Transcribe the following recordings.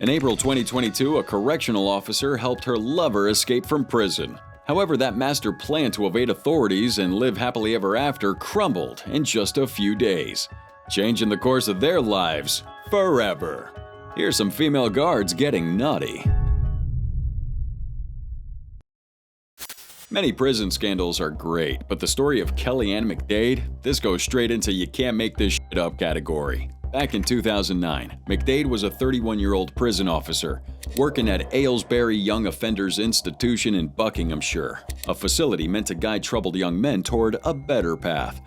In April 2022, a correctional officer helped her lover escape from prison. However, that master plan to evade authorities and live happily ever after crumbled in just a few days, changing the course of their lives forever. Here's some female guards getting naughty. Many prison scandals are great, but the story of Kellyanne McDade, this goes straight into you can't make this shit up category. Back in 2009, McDade was a 31-year-old prison officer working at Aylesbury Young Offenders Institution in Buckinghamshire, a facility meant to guide troubled young men toward a better path.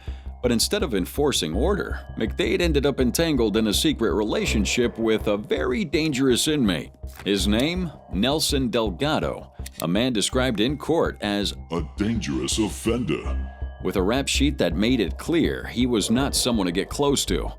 But instead of enforcing order, McDade ended up entangled in a secret relationship with a very dangerous inmate. His name? Nelson Delgado, a man described in court as a dangerous offender, with a rap sheet that made it clear he was not someone to get close to.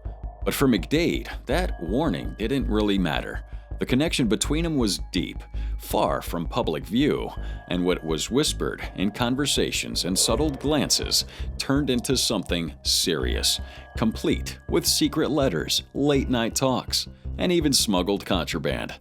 But for McDade, that warning didn't really matter. The connection between them was deep, far from public view, and what was whispered in conversations and subtle glances turned into something serious, complete with secret letters, late-night talks, and even smuggled contraband.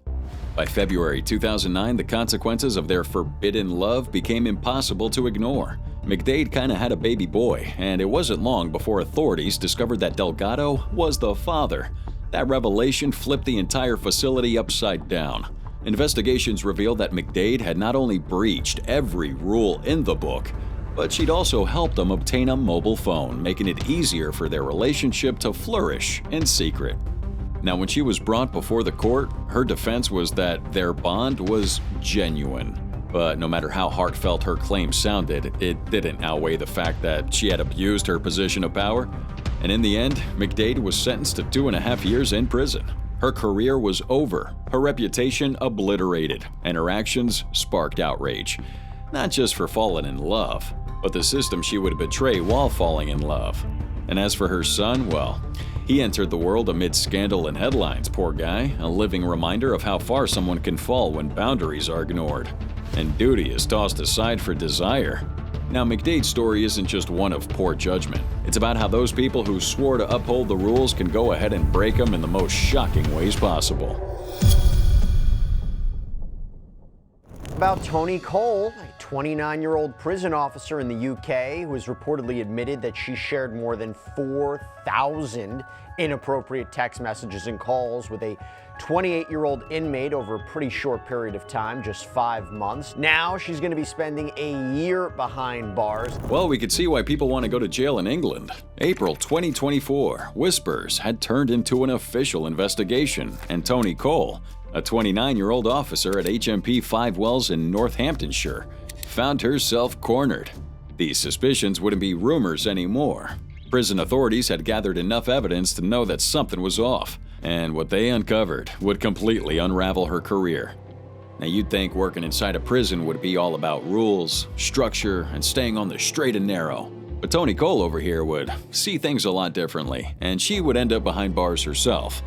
By February 2009, the consequences of their forbidden love became impossible to ignore. McDade kinda had a baby boy, and it wasn't long before authorities discovered that Delgado was the father. That revelation flipped the entire facility upside down. Investigations revealed that McDade had not only breached every rule in the book, but she'd also helped them obtain a mobile phone, making it easier for their relationship to flourish in secret. Now, when she was brought before the court, her defense was that their bond was genuine. But no matter how heartfelt her claim sounded, it didn't outweigh the fact that she had abused her position of power. And in the end, McDade was sentenced to 2.5 years in prison. Her career was over, her reputation obliterated, and her actions sparked outrage. Not just for falling in love, but the system she would betray while falling in love. And as for her son, well, he entered the world amid scandal and headlines, poor guy, a living reminder of how far someone can fall when boundaries are ignored and duty is tossed aside for desire. Now, McDade's story isn't just one of poor judgment. It's about how those people who swore to uphold the rules can go ahead and break them in the most shocking ways possible. About Toni Cole, a 29-year-old prison officer in the UK who has reportedly admitted that she shared more than 4,000 inappropriate text messages and calls with a 28-year-old inmate over a pretty short period of time, just 5 months. Now she's going to be spending a year behind bars. Well, we could see why people want to go to jail in England. April 2024, whispers had turned into an official investigation, and Toni Cole, a 29-year-old officer at HMP Five Wells in Northamptonshire, found herself cornered. These suspicions wouldn't be rumors anymore. Prison authorities had gathered enough evidence to know that something was off, and what they uncovered would completely unravel her career. Now, you'd think working inside a prison would be all about rules, structure, and staying on the straight and narrow. But Toni Cole over here would see things a lot differently, and she would end up behind bars herself.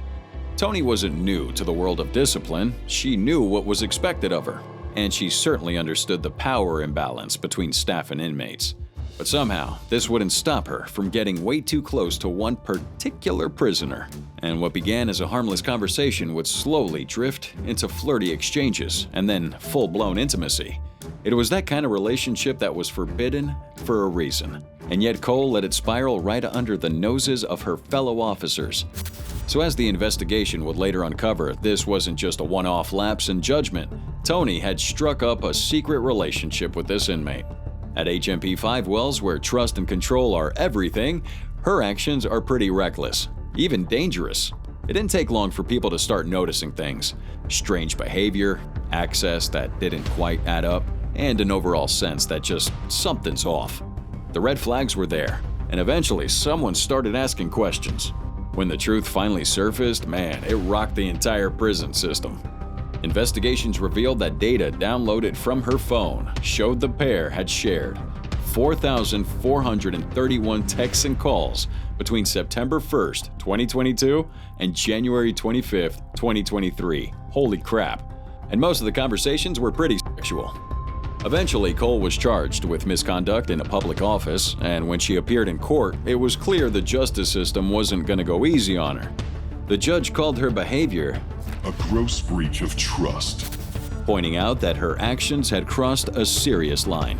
Toni wasn't new to the world of discipline. She knew what was expected of her, and she certainly understood the power imbalance between staff and inmates. But somehow, this wouldn't stop her from getting way too close to one particular prisoner. And what began as a harmless conversation would slowly drift into flirty exchanges and then full-blown intimacy. It was that kind of relationship that was forbidden for a reason. And yet Cole let it spiral right under the noses of her fellow officers. So as the investigation would later uncover, this wasn't just a one-off lapse in judgment. Toni had struck up a secret relationship with this inmate. At HMP Five Wells, where trust and control are everything, her actions are pretty reckless, even dangerous. It didn't take long for people to start noticing things. Strange behavior, access that didn't quite add up, and an overall sense that just something's off. The red flags were there, and eventually someone started asking questions. When the truth finally surfaced, man, it rocked the entire prison system. Investigations revealed that data downloaded from her phone showed the pair had shared 4,431 texts and calls between September 1st, 2022 and January 25th, 2023. Holy crap. And most of the conversations were pretty sexual. Eventually, Cole was charged with misconduct in a public office, and when she appeared in court, it was clear the justice system wasn't going to go easy on her. The judge called her behavior a gross breach of trust, pointing out that her actions had crossed a serious line.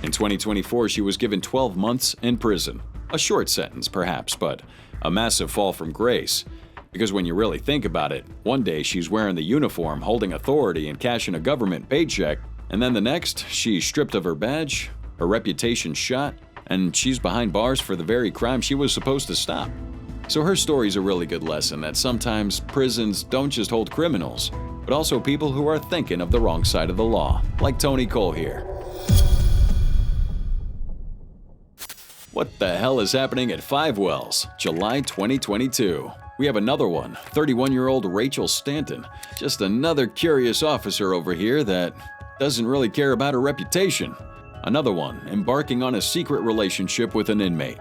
In 2024, she was given 12 months in prison. A short sentence, perhaps, but a massive fall from grace. Because when you really think about it, one day she's wearing the uniform, holding authority and cashing a government paycheck, and then the next, she's stripped of her badge, her reputation shot, and she's behind bars for the very crime she was supposed to stop. So her story's a really good lesson that sometimes prisons don't just hold criminals, but also people who are thinking of the wrong side of the law, like Tony Cole here. What the hell is happening at Five Wells, July 2022? We have another one, 31-year-old Rachel Stanton. Just another curious officer over here that doesn't really care about her reputation. Another one embarking on a secret relationship with an inmate.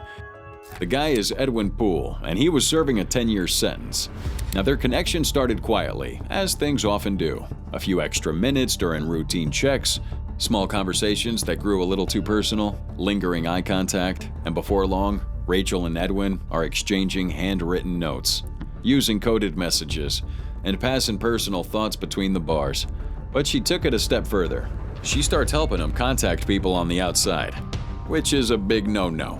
The guy is Edwin Poole, and he was serving a 10-year sentence. Now, their connection started quietly, as things often do. A few extra minutes during routine checks, small conversations that grew a little too personal, lingering eye contact, and before long, Rachel and Edwin are exchanging handwritten notes, using coded messages, and passing personal thoughts between the bars. But she took it a step further. She starts helping him contact people on the outside, which is a big no-no.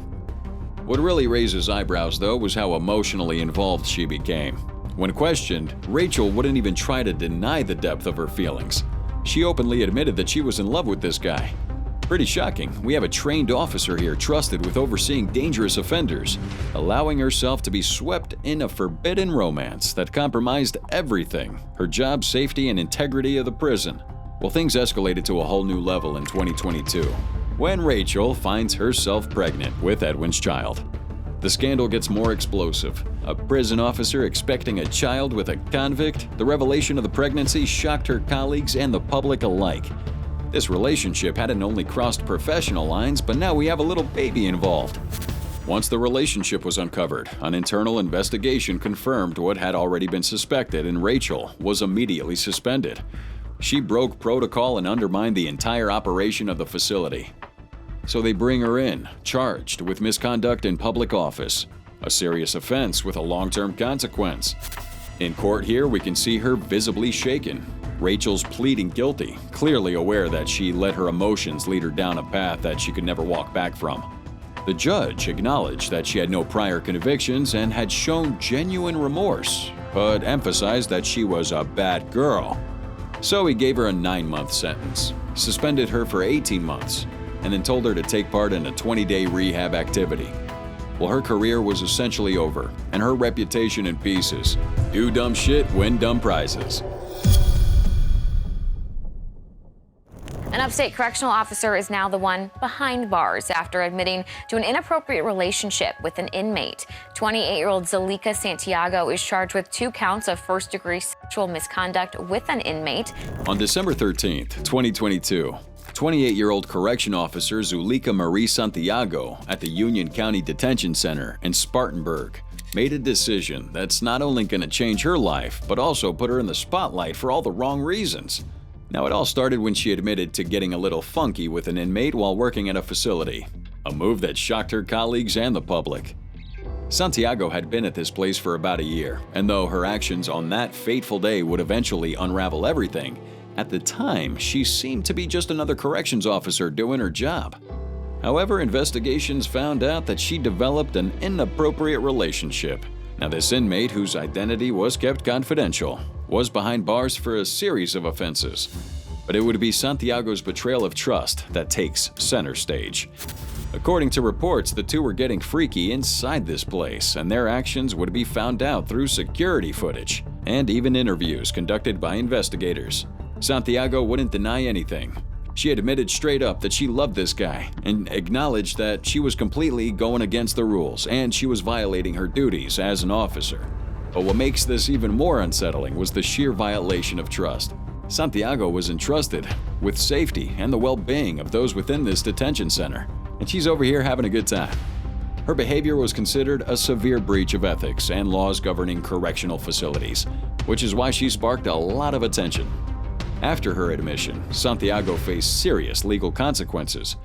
What really raises eyebrows, though, was how emotionally involved she became. When questioned, Rachel wouldn't even try to deny the depth of her feelings. She openly admitted that she was in love with this guy. Pretty shocking. We have a trained officer here trusted with overseeing dangerous offenders, allowing herself to be swept in a forbidden romance that compromised everything, her job, safety, and integrity of the prison. Well, things escalated to a whole new level in 2022, when Rachel finds herself pregnant with Edwin's child. The scandal gets more explosive. A prison officer expecting a child with a convict, the revelation of the pregnancy shocked her colleagues and the public alike. This relationship hadn't only crossed professional lines, but now we have a little baby involved. Once the relationship was uncovered, an internal investigation confirmed what had already been suspected, and Rachel was immediately suspended. She broke protocol and undermined the entire operation of the facility. So they bring her in, charged with misconduct in public office, a serious offense with a long-term consequence. In court here, we can see her visibly shaken. Rachel's pleading guilty, clearly aware that she let her emotions lead her down a path that she could never walk back from. The judge acknowledged that she had no prior convictions and had shown genuine remorse, but emphasized that she was a bad girl. So he gave her a 9-month sentence, suspended her for 18 months, and then told her to take part in a 20-day rehab activity. Well, her career was essentially over, and her reputation in pieces. Do dumb shit, win dumb prizes. An upstate correctional officer is now the one behind bars after admitting to an inappropriate relationship with an inmate. 28-year-old Zelica Santiago is charged with 2 counts of first-degree sexual misconduct with an inmate. On December 13th, 2022, 28-year-old correction officer Zelica Marie Santiago at the Union County Detention Center in Spartanburg made a decision that's not only going to change her life, but also put her in the spotlight for all the wrong reasons. Now, it all started when she admitted to getting a little funky with an inmate while working at a facility, a move that shocked her colleagues and the public. Santiago had been at this place for about a year, and though her actions on that fateful day would eventually unravel everything, at the time she seemed to be just another corrections officer doing her job. However, investigations found out that she developed an inappropriate relationship. Now, this inmate, whose identity was kept confidential, was behind bars for a series of offenses. But it would be Santiago's betrayal of trust that takes center stage. According to reports, the two were getting freaky inside this place, and their actions would be found out through security footage and even interviews conducted by investigators. Santiago wouldn't deny anything. She admitted straight up that she loved this guy and acknowledged that she was completely going against the rules and she was violating her duties as an officer. But what makes this even more unsettling was the sheer violation of trust. Santiago was entrusted with safety and the well-being of those within this detention center, and she's over here having a good time. Her behavior was considered a severe breach of ethics and laws governing correctional facilities, which is why she sparked a lot of attention. After her admission, Santiago faced serious legal consequences.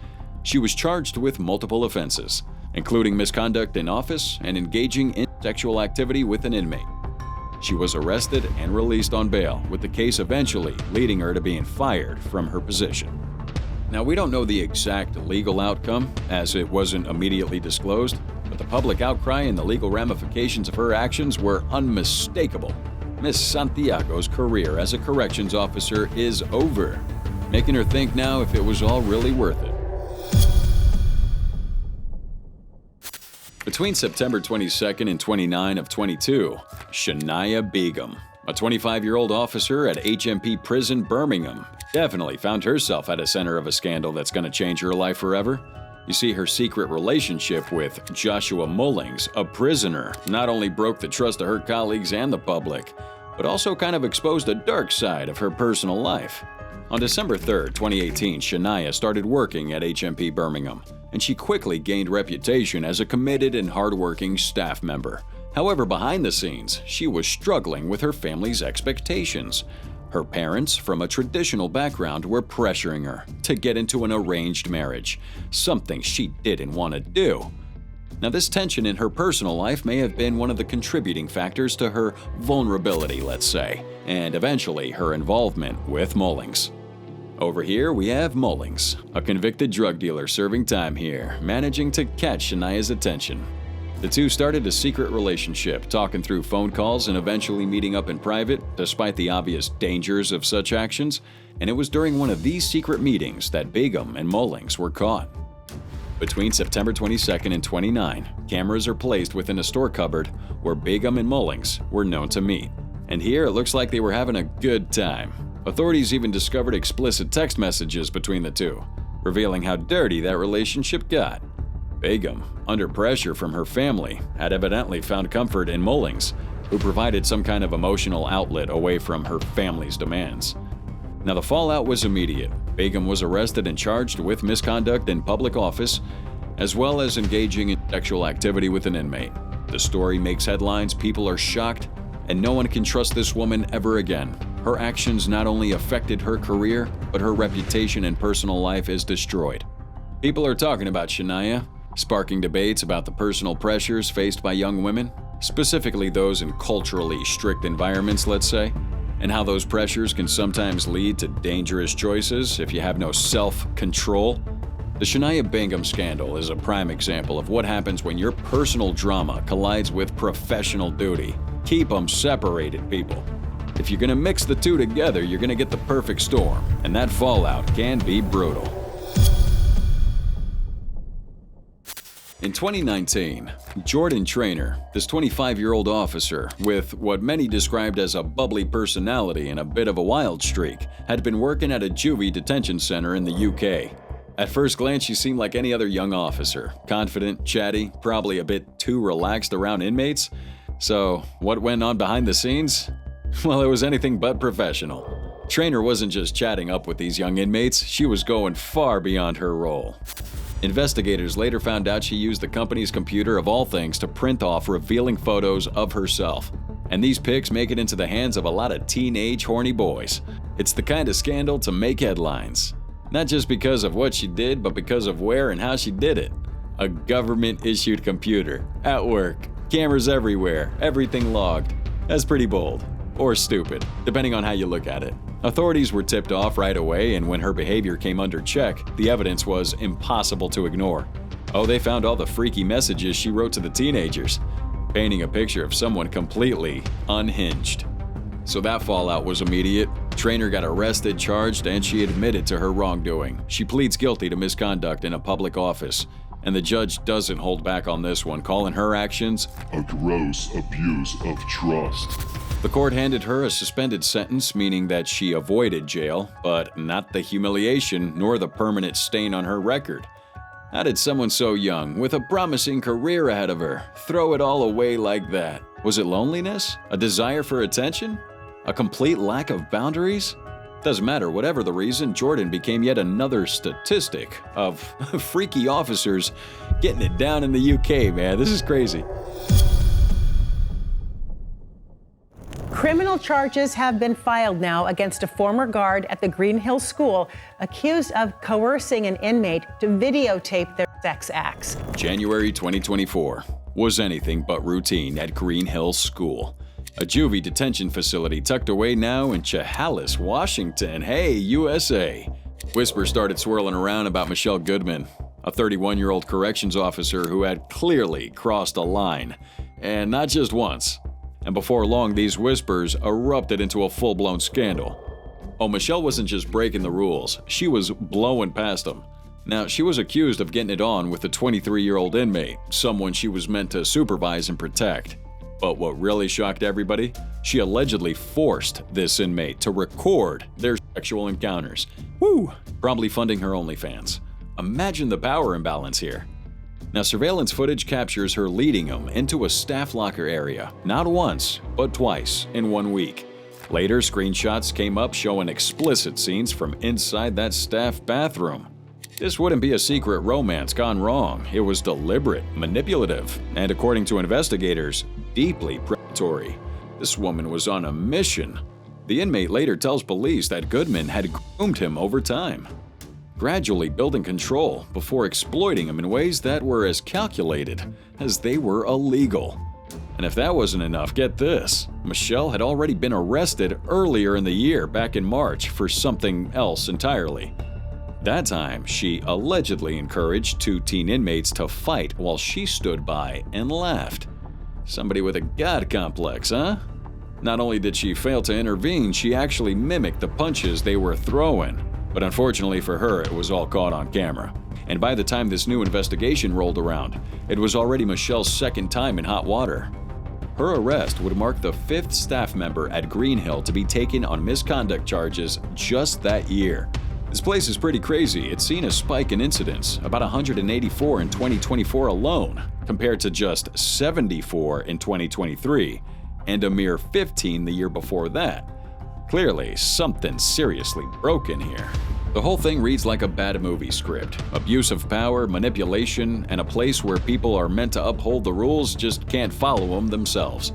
She was charged with multiple offenses, including misconduct in office and engaging in sexual activity with an inmate. She was arrested and released on bail, with the case eventually leading her to being fired from her position. Now, we don't know the exact legal outcome, as it wasn't immediately disclosed, but the public outcry and the legal ramifications of her actions were unmistakable. Miss Santiago's career as a corrections officer is over, making her think now if it was all really worth it. Between September 22nd and 29 of 22, Shaniah Beum, a 25-year-old officer at HMP Prison Birmingham, definitely found herself at the center of a scandal that's going to change her life forever. You see, her secret relationship with Joshua Mullings, a prisoner, not only broke the trust of her colleagues and the public, but also kind of exposed a dark side of her personal life. On December 3, 2018, Shaniah started working at HMP Birmingham, and she quickly gained reputation as a committed and hardworking staff member. However, behind the scenes, she was struggling with her family's expectations. Her parents, from a traditional background, were pressuring her to get into an arranged marriage, something she didn't want to do. Now, this tension in her personal life may have been one of the contributing factors to her vulnerability, let's say, and eventually her involvement with Mullings. Over here, we have Mullings, a convicted drug dealer serving time here, managing to catch Shaniah's attention. The two started a secret relationship, talking through phone calls and eventually meeting up in private, despite the obvious dangers of such actions, and it was during one of these secret meetings that Beum and Mullings were caught. Between September 22nd and 29, cameras are placed within a store cupboard where Beum and Mullings were known to meet. And here it looks like they were having a good time. Authorities even discovered explicit text messages between the two, revealing how dirty that relationship got. Beum, under pressure from her family, had evidently found comfort in Mullings, who provided some kind of emotional outlet away from her family's demands. Now, the fallout was immediate. Beum was arrested and charged with misconduct in public office, as well as engaging in sexual activity with an inmate. The story makes headlines, people are shocked, and no one can trust this woman ever again. Her actions not only affected her career, but her reputation and personal life is destroyed. People are talking about Shaniah, sparking debates about the personal pressures faced by young women, specifically those in culturally strict environments, let's say, and how those pressures can sometimes lead to dangerous choices if you have no self-control. The Shaniah Beum scandal is a prime example of what happens when your personal drama collides with professional duty. Keep them separated, people. If you're going to mix the two together, you're going to get the perfect storm, and that fallout can be brutal. In 2019, Jordan Traynor, this 25-year-old officer with what many described as a bubbly personality and a bit of a wild streak, had been working at a juvie detention center in the UK. At first glance, she seemed like any other young officer, confident, chatty, probably a bit too relaxed around inmates. So, what went on behind the scenes? Well, it was anything but professional. Traynor wasn't just chatting up with these young inmates, she was going far beyond her role. Investigators later found out she used the company's computer of all things to print off revealing photos of herself. And these pics make it into the hands of a lot of teenage horny boys. It's the kind of scandal to make headlines. Not just because of what she did, but because of where and how she did it. A government-issued computer, at work, cameras everywhere, everything logged. That's pretty bold. Or stupid, depending on how you look at it. Authorities were tipped off right away, and when her behavior came under check, the evidence was impossible to ignore. Oh, they found all the freaky messages she wrote to the teenagers, painting a picture of someone completely unhinged. So that fallout was immediate. Traynor got arrested, charged, and she admitted to her wrongdoing. She pleads guilty to misconduct in a public office, and the judge doesn't hold back on this one, calling her actions a gross abuse of trust. The court handed her a suspended sentence, meaning that she avoided jail, but not the humiliation nor the permanent stain on her record. How did someone so young, with a promising career ahead of her, throw it all away like that? Was it loneliness? A desire for attention? A complete lack of boundaries? Doesn't matter, whatever the reason, Jordan became yet another statistic of freaky officers getting it down in the UK, man. This is crazy. Criminal charges have been filed now against a former guard at the Green Hill School accused of coercing an inmate to videotape their sex acts. January 2024 was anything but routine at Green Hill School. a juvie detention facility tucked away now in Chehalis, Washington. Hey, USA! Whispers started swirling around about Michelle Goodman, a 31-year-old corrections officer who had clearly crossed a line, and not just once. And before long, these whispers erupted into a full-blown scandal. Oh, Michelle wasn't just breaking the rules, she was blowing past them. Now, she was accused of getting it on with a 23-year-old inmate, someone she was meant to supervise and protect. But what really shocked everybody? She allegedly forced this inmate to record their sexual encounters. Woo! Probably funding her OnlyFans. Imagine the power imbalance here. Now, surveillance footage captures her leading him into a staff locker area, not once, but twice in 1 week. Later, screenshots came up showing explicit scenes from inside that staff bathroom. This wouldn't be a secret romance gone wrong. It was deliberate, manipulative, and according to investigators, deeply predatory. This woman was on a mission. The inmate later tells police that Goodman had groomed him over time, gradually building control before exploiting him in ways that were as calculated as they were illegal. And if that wasn't enough, get this. Michelle had already been arrested earlier in the year, back in March, for something else entirely. That time, she allegedly encouraged 2 teen inmates to fight while she stood by and laughed. Somebody with a god complex, huh? Not only did she fail to intervene, she actually mimicked the punches they were throwing. But unfortunately for her, it was all caught on camera. And by the time this new investigation rolled around, it was already Michelle's second time in hot water. Her arrest would mark the 5th staff member at Greenhill to be taken on misconduct charges just that year. This place is pretty crazy. It's seen a spike in incidents, about 184 in 2024 alone, compared to just 74 in 2023, and a mere 15 the year before that. Clearly, something seriously broken here. The whole thing reads like a bad movie script. Abuse of power, manipulation, and a place where people are meant to uphold the rules just can't follow them themselves.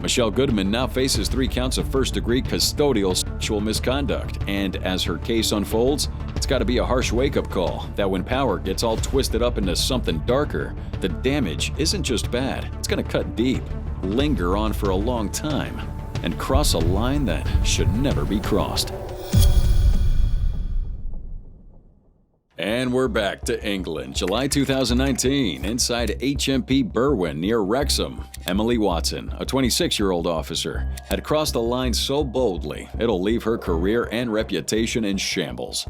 Michelle Goodman now faces 3 counts of first-degree custodial sexual misconduct, and as her case unfolds, it's got to be a harsh wake-up call that when power gets all twisted up into something darker, the damage isn't just bad, it's going to cut deep, linger on for a long time, and cross a line that should never be crossed. And we're back to England, July 2019, inside HMP Berwyn near Wrexham. Emily Watson, a 26-year-old officer, had crossed the line so boldly it'll leave her career and reputation in shambles.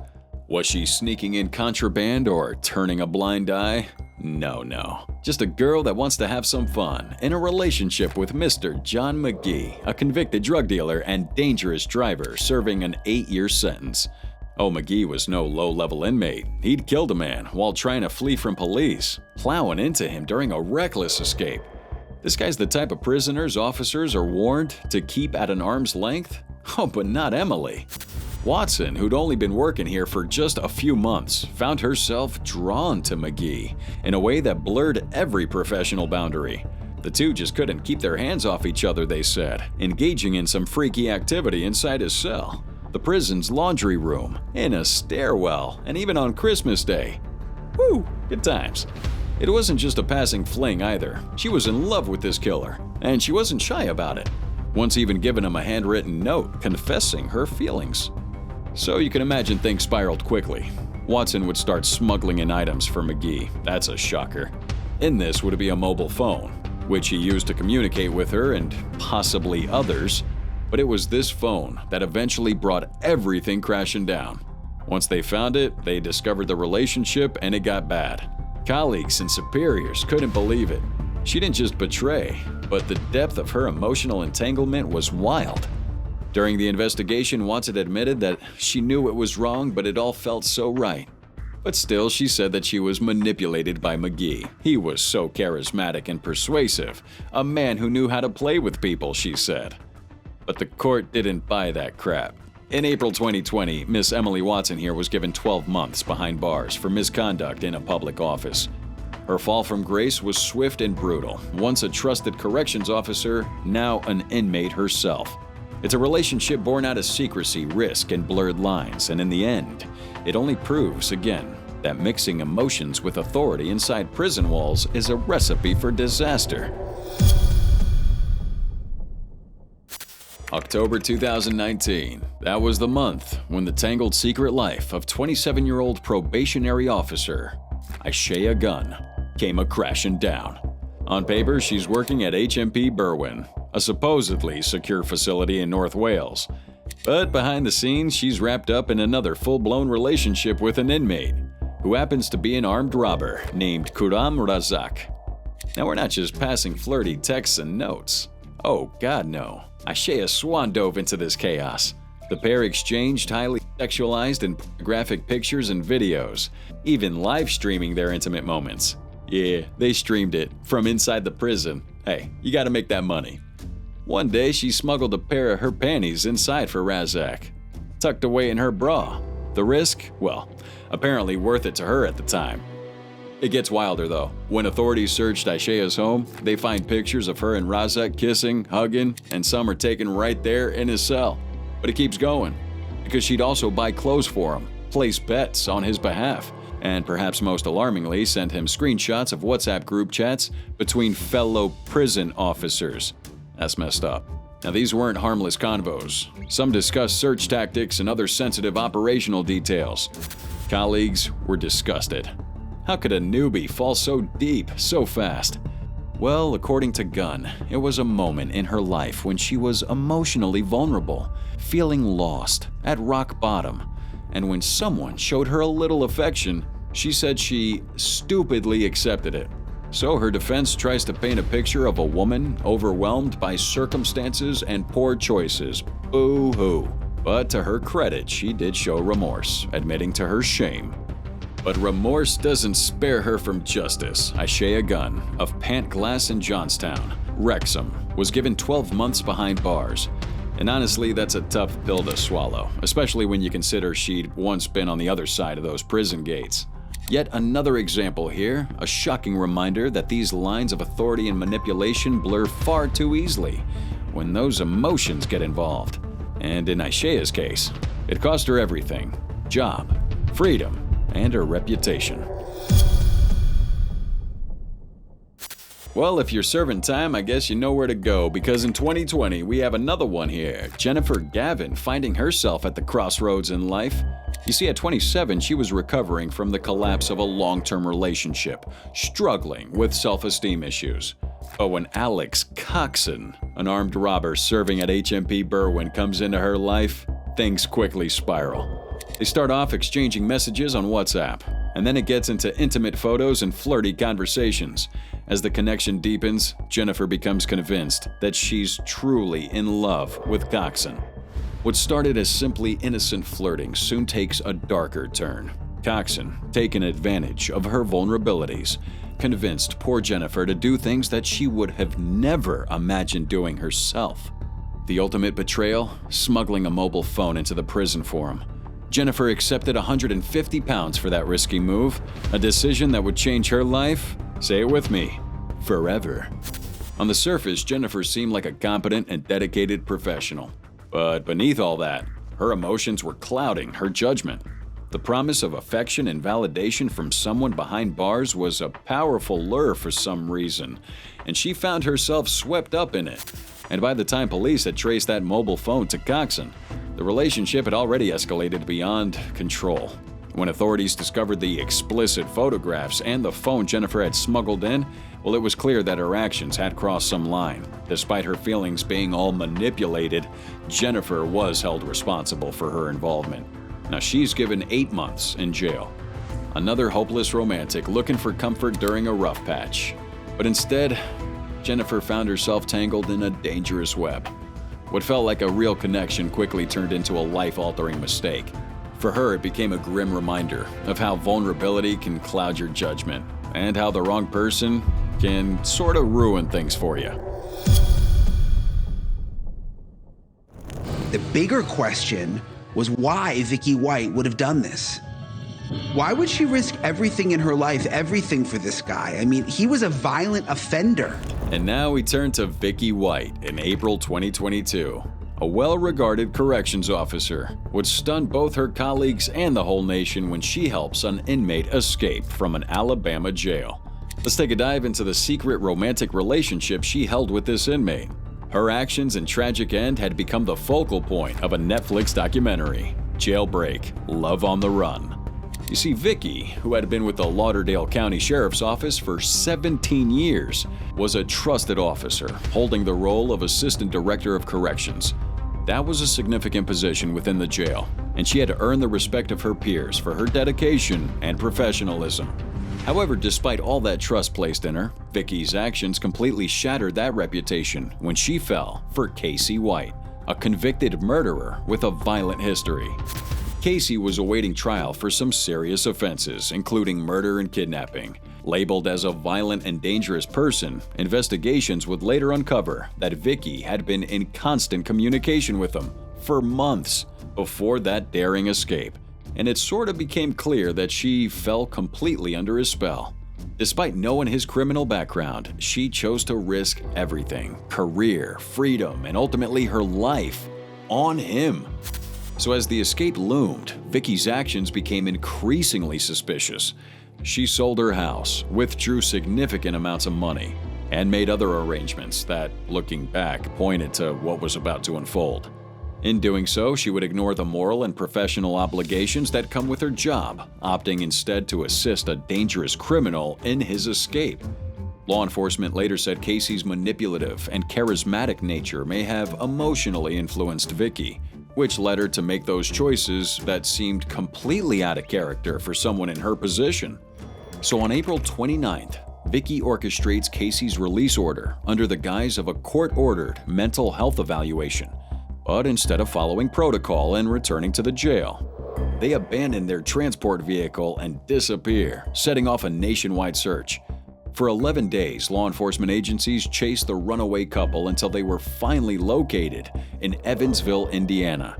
Was she sneaking in contraband or turning a blind eye? No. Just a girl that wants to have some fun in a relationship with Mr. John McGee, a convicted drug dealer and dangerous driver serving an 8-year sentence. Oh, McGee was no low-level inmate. He'd killed a man while trying to flee from police, plowing into him during a reckless escape. This guy's the type of prisoners officers are warned to keep at an arm's length? Oh, but not Emily. Watson, who'd only been working here for just a few months, found herself drawn to McGee in a way that blurred every professional boundary. The two just couldn't keep their hands off each other, they said, engaging in some freaky activity inside his cell, the prison's laundry room, in a stairwell, and even on Christmas Day. Whew, good times. It wasn't just a passing fling either. She was in love with this killer, and she wasn't shy about it. Once even given him a handwritten note confessing her feelings. So you can imagine things spiraled quickly. Watson would start smuggling in items for McGee. That's a shocker. In this would be a mobile phone, which he used to communicate with her and possibly others. But it was this phone that eventually brought everything crashing down. Once they found it, they discovered the relationship and it got bad. Colleagues and superiors couldn't believe it. She didn't just betray, but the depth of her emotional entanglement was wild. During the investigation, Watson admitted that she knew it was wrong, but it all felt so right. But still, she said that she was manipulated by McGee. He was so charismatic and persuasive, a man who knew how to play with people, she said. But the court didn't buy that crap. In April 2020, Miss Emily Watson here was given 12 months behind bars for misconduct in a public office. Her fall from grace was swift and brutal. Once a trusted corrections officer, now an inmate herself. It's a relationship born out of secrecy, risk, and blurred lines, and in the end, it only proves, again, that mixing emotions with authority inside prison walls is a recipe for disaster. October 2019. That was the month when the tangled secret life of 27-year-old probationary officer Aisha Gun came a-crashing down. On paper, she's working at HMP Berwyn, a supposedly secure facility in North Wales. But behind the scenes, she's wrapped up in another full-blown relationship with an inmate who happens to be an armed robber named Kuram Razak. Now, we're not just passing flirty texts and notes. Oh, God, no. Aisha swan dove into this chaos. The pair exchanged highly sexualized and pornographic pictures and videos, even live streaming their intimate moments. Yeah, they streamed it from inside the prison. Hey, you gotta make that money. One day, she smuggled a pair of her panties inside for Razak, tucked away in her bra. The risk? Well, apparently worth it to her at the time. It gets wilder though. When authorities searched Aisha's home, they find pictures of her and Razak kissing, hugging, and some are taken right there in his cell. But it keeps going, because she'd also buy clothes for him, place bets on his behalf, and perhaps most alarmingly send him screenshots of WhatsApp group chats between fellow prison officers. That's messed up. Now, these weren't harmless convos. Some discussed search tactics and other sensitive operational details. Colleagues were disgusted. How could a newbie fall so deep, so fast? Well, according to Gunn, it was a moment in her life when she was emotionally vulnerable, feeling lost, at rock bottom. And when someone showed her a little affection, she said she stupidly accepted it. So her defense tries to paint a picture of a woman overwhelmed by circumstances and poor choices. Boo-hoo. But to her credit, she did show remorse, admitting to her shame. But remorse doesn't spare her from justice. Aisha Gun of Pant Glass in Johnstown, Wrexham, was given 12 months behind bars. And honestly, that's a tough pill to swallow, especially when you consider she'd once been on the other side of those prison gates. Yet another example here, a shocking reminder that these lines of authority and manipulation blur far too easily when those emotions get involved. And in Aisha's case, it cost her everything: job, freedom, and her reputation. Well, if you're serving time, I guess you know where to go, because in 2020, we have another one here. Jennifer Gavin finding herself at the crossroads in life. You see, at 27, she was recovering from the collapse of a long-term relationship, struggling with self-esteem issues. But when Alex Coxon, an armed robber serving at HMP Berwyn, comes into her life, things quickly spiral. They start off exchanging messages on WhatsApp, and then it gets into intimate photos and flirty conversations. As the connection deepens, Jennifer becomes convinced that she's truly in love with Coxon. What started as simply innocent flirting soon takes a darker turn. Coxon, taking advantage of her vulnerabilities, convinced poor Jennifer to do things that she would have never imagined doing herself. The ultimate betrayal? Smuggling a mobile phone into the prison for him. Jennifer accepted 150 pounds for that risky move, a decision that would change her life, say it with me, forever. On the surface, Jennifer seemed like a competent and dedicated professional. But beneath all that, her emotions were clouding her judgment. The promise of affection and validation from someone behind bars was a powerful lure for some reason, and she found herself swept up in it. And by the time police had traced that mobile phone to Coxon, the relationship had already escalated beyond control. When authorities discovered the explicit photographs and the phone Jennifer had smuggled in, well, it was clear that her actions had crossed some line. Despite her feelings being all manipulated, Jennifer was held responsible for her involvement. Now she's given 8 months in jail. Another hopeless romantic looking for comfort during a rough patch. But instead, Jennifer found herself tangled in a dangerous web. What felt like a real connection quickly turned into a life-altering mistake. For her, it became a grim reminder of how vulnerability can cloud your judgment, and how the wrong person can sort of ruin things for you. The bigger question was why Vicky White would have done this. Why would she risk everything in her life, everything for this guy? I mean, he was a violent offender. And now we turn to Vicky White in April 2022. A well-regarded corrections officer would stun both her colleagues and the whole nation when she helps an inmate escape from an Alabama jail. Let's take a dive into the secret romantic relationship she held with this inmate. Her actions and tragic end had become the focal point of a Netflix documentary, Jailbreak: Love on the Run. You see, Vicky, who had been with the Lauderdale County Sheriff's Office for 17 years, was a trusted officer, holding the role of Assistant Director of Corrections. That was a significant position within the jail, and she had earned the respect of her peers for her dedication and professionalism. However, despite all that trust placed in her, Vicky's actions completely shattered that reputation when she fell for Casey White, a convicted murderer with a violent history. Casey was awaiting trial for some serious offenses, including murder and kidnapping. Labeled as a violent and dangerous person, investigations would later uncover that Vicky had been in constant communication with him for months before that daring escape, and it sort of became clear that she fell completely under his spell. Despite knowing his criminal background, she chose to risk everything: career, freedom, and ultimately her life on him. So as the escape loomed, Vicky's actions became increasingly suspicious. She sold her house, withdrew significant amounts of money, and made other arrangements that, looking back, pointed to what was about to unfold. In doing so, she would ignore the moral and professional obligations that come with her job, opting instead to assist a dangerous criminal in his escape. Law enforcement later said Casey's manipulative and charismatic nature may have emotionally influenced Vicky, which led her to make those choices that seemed completely out of character for someone in her position. So on April 29th, Vicky orchestrates Casey's release order under the guise of a court-ordered mental health evaluation. But instead of following protocol and returning to the jail, they abandon their transport vehicle and disappear, setting off a nationwide search. For 11 days, law enforcement agencies chased the runaway couple until they were finally located in Evansville, Indiana.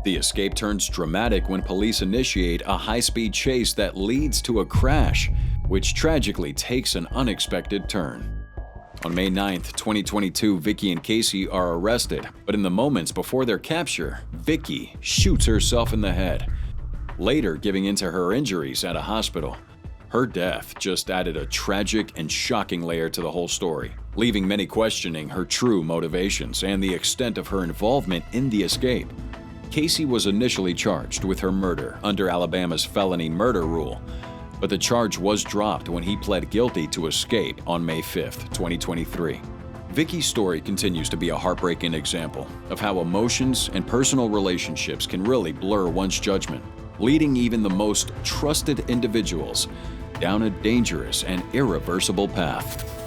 The escape turns dramatic when police initiate a high-speed chase that leads to a crash, which tragically takes an unexpected turn. On May 9, 2022, Vicky and Casey are arrested, but in the moments before their capture, Vicky shoots herself in the head, later giving in to her injuries at a hospital. Her death just added a tragic and shocking layer to the whole story, leaving many questioning her true motivations and the extent of her involvement in the escape. Casey was initially charged with her murder under Alabama's felony murder rule, but the charge was dropped when he pled guilty to escape on May 5, 2023. Vicky's story continues to be a heartbreaking example of how emotions and personal relationships can really blur one's judgment, leading even the most trusted individuals down a dangerous and irreversible path.